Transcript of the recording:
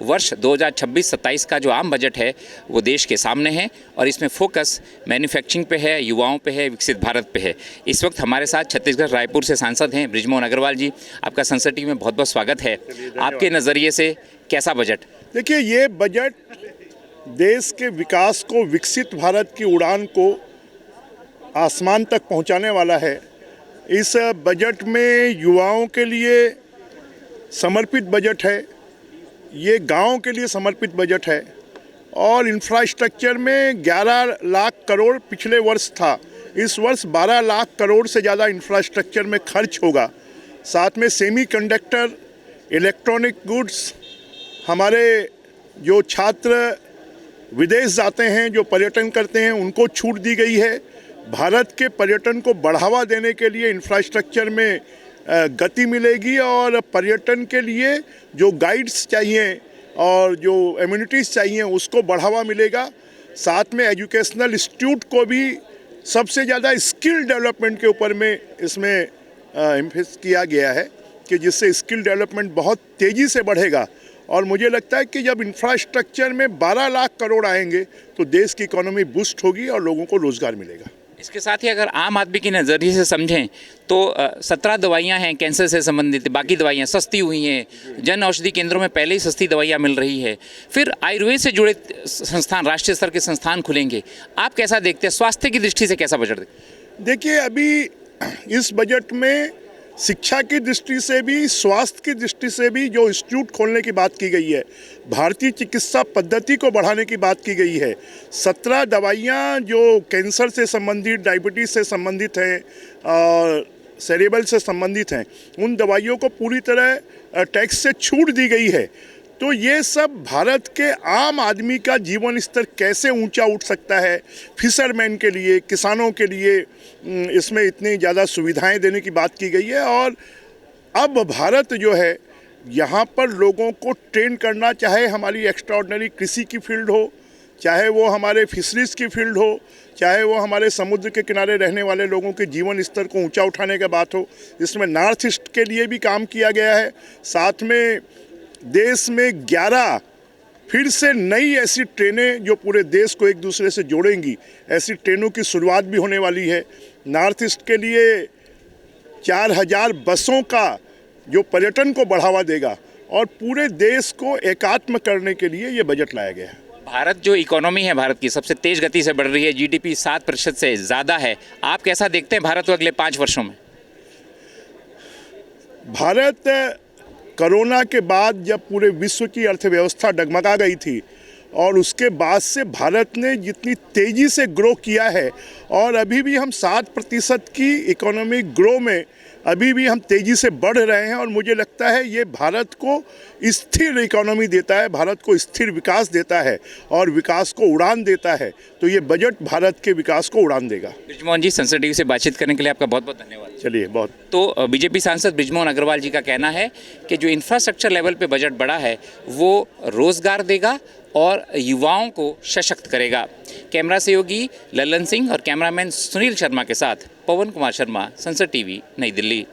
वर्ष 2026-27 का जो आम बजट है वो देश के सामने है और इसमें फोकस मैन्युफैक्चरिंग पे है, युवाओं पे है, विकसित भारत पे है। इस वक्त हमारे साथ छत्तीसगढ़ रायपुर से सांसद हैं बृजमोहन अग्रवाल जी। आपका संसद टीवी में बहुत बहुत स्वागत है। आपके नज़रिए से कैसा बजट? देखिए, ये बजट देश के विकास को, विकसित भारत की उड़ान को आसमान तक पहुंचाने वाला है। इस बजट में युवाओं के लिए समर्पित बजट है, ये गाँव के लिए समर्पित बजट है और इंफ्रास्ट्रक्चर में 11 लाख करोड़ पिछले वर्ष था। इस वर्ष 12 लाख करोड़ से ज़्यादा इंफ्रास्ट्रक्चर में खर्च होगा। साथ में सेमीकंडक्टर, इलेक्ट्रॉनिक गुड्स, हमारे जो छात्र विदेश जाते हैं, जो पर्यटन करते हैं, उनको छूट दी गई है। भारत के पर्यटन को बढ़ावा देने के लिए इंफ्रास्ट्रक्चर में गति मिलेगी और पर्यटन के लिए जो गाइड्स चाहिए और जो एम्यूनिटीज़ चाहिए उसको बढ़ावा मिलेगा। साथ में एजुकेशनल इंस्टीट्यूट को भी सबसे ज़्यादा स्किल डेवलपमेंट के ऊपर में इसमें एम्फेसिस किया गया है कि जिससे स्किल डेवलपमेंट बहुत तेज़ी से बढ़ेगा। और मुझे लगता है कि जब इंफ्रास्ट्रक्चर में 12 लाख करोड़ आएंगे तो देश की इकोनॉमी बूस्ट होगी और लोगों को रोज़गार मिलेगा। इसके साथ ही अगर आम आदमी के नज़रिए से समझें तो 17 दवाइयां हैं कैंसर से संबंधित, बाकी दवाइयां सस्ती हुई हैं। जन औषधि केंद्रों में पहले ही सस्ती दवाइयां मिल रही है। फिर आयुर्वेद से जुड़े संस्थान, राष्ट्रीय स्तर के संस्थान खुलेंगे। आप कैसा देखते हैं, स्वास्थ्य की दृष्टि से कैसा बजट? देखिए, अभी इस बजट में शिक्षा की दृष्टि से भी, स्वास्थ्य की दृष्टि से भी जो इंस्टीट्यूट खोलने की बात की गई है, भारतीय चिकित्सा पद्धति को बढ़ाने की बात की गई है। 17 दवाइयाँ जो कैंसर से संबंधित, डायबिटीज़ से संबंधित हैं और सेरेब्रल से संबंधित हैं, उन दवाइयों को पूरी तरह टैक्स से छूट दी गई है। तो ये सब भारत के आम आदमी का जीवन स्तर कैसे ऊंचा उठ सकता है, फिशरमैन के लिए, किसानों के लिए इसमें इतनी ज़्यादा सुविधाएं देने की बात की गई है। और अब भारत जो है यहाँ पर लोगों को ट्रेन करना, चाहे हमारी एक्स्ट्राऑर्डिनरी कृषि की फील्ड हो, चाहे वो हमारे फिशरीज़ की फील्ड हो, चाहे वो हमारे समुद्र के किनारे रहने वाले लोगों के जीवन स्तर को ऊँचा उठाने की बात हो, इसमें नॉर्थ ईस्ट के लिए भी काम किया गया है। साथ में देश में 11 फिर से नई ऐसी ट्रेनें जो पूरे देश को एक दूसरे से जोड़ेंगी, ऐसी ट्रेनों की शुरुआत भी होने वाली है। नॉर्थ ईस्ट के लिए 4000 बसों का जो पर्यटन को बढ़ावा देगा और पूरे देश को एकात्म करने के लिए ये बजट लाया गया है। भारत जो इकोनॉमी है, भारत की सबसे तेज़ गति से बढ़ रही है, जीडीपी 7% से ज़्यादा है। आप कैसा देखते हैं भारत को अगले 5 वर्षों में? भारत कोरोना के बाद जब पूरे विश्व की अर्थव्यवस्था डगमगा गई थी और उसके बाद से भारत ने जितनी तेज़ी से ग्रो किया है और अभी भी हम 7% की इकोनॉमिक ग्रो में अभी भी हम तेज़ी से बढ़ रहे हैं। और मुझे लगता है ये भारत को स्थिर इकोनॉमी देता है, भारत को स्थिर विकास देता है और विकास को उड़ान देता है। तो ये बजट भारत के विकास को उड़ान देगा। बृजमोहन जी, संसद टीवी से बातचीत करने के लिए आपका बहुत बहुत धन्यवाद। चलिए, बहुत। तो बीजेपी सांसद बृजमोहन अग्रवाल जी का कहना है कि जो इंफ्रास्ट्रक्चर लेवल पे बजट बढ़ा है वो रोज़गार देगा और युवाओं को सशक्त करेगा। कैमरा सहयोगी ललन सिंह और कैमरामैन सुनील शर्मा के साथ पवन कुमार शर्मा, संसद टीवी, नई दिल्ली।